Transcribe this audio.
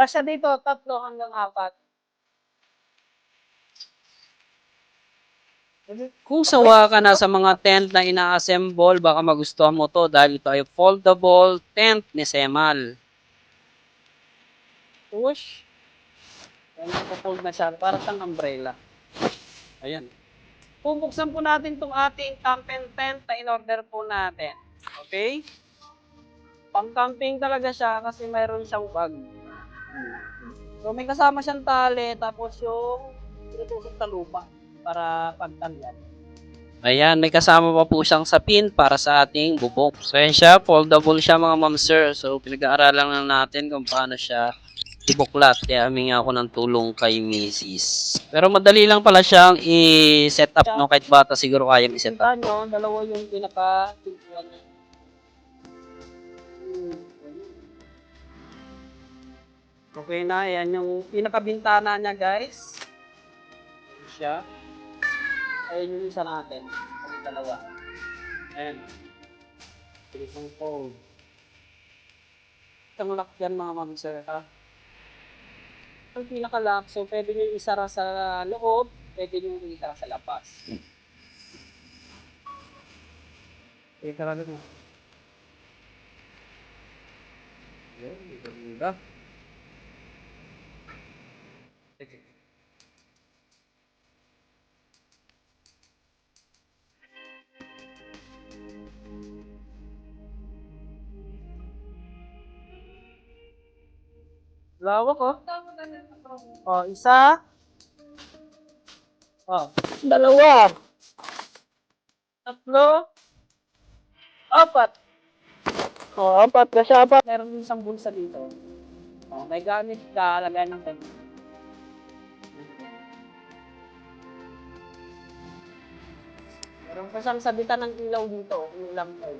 Kasya dito, 3 hanggang 4. Kung sawa ka na sa mga tent na ina-assemble, baka magustuhan mo to dahil ito ay foldable tent ni Semal. Push. Ayan, napofold na siya. Para siyang umbrella. Ayan. Bubuksan po natin itong ating camping tent na in-order po natin. Okay? Pang-camping talaga siya kasi mayroon siyang bag. So may kasama siyang tali, tapos yung tinutusok sa lupa para pagtanyan. Ayan, may kasama pa po siyang sapin para sa ating bubong. So ayan siya, foldable siya mga ma'am sir. So pinag-aaralan lang natin kung paano siya ibuklat. Kaya humingi ako ng tulong kay Mrs. Pero madali lang pala siyang i-set up, no? Kahit bata siguro kaya i-set up. Kita nyo, dalawa yung pinaka-tubuan. Okay na, yan yung pinakabintana niya guys. Ayan siya. Ayan yung isa natin. Ang dalawa. Ayan. Isang fold. Isang lock yan mga ma'am sir. Ha? Ang pinaka-lock, so pwede nyo isara sa loob, pwede nyo isara sa labas. Okay, karami mo. Ayan, ganda. Sige. Lawak, oh. Oh, isa. Oh, dalawa. 3. 4. Oh, 4. Kasi 4. Meron din isang bulsa dito. Oh, may gamit ka, lagyan ng tent. Meron pa siyang sabitan ng ilaw dito. Ulam tayo.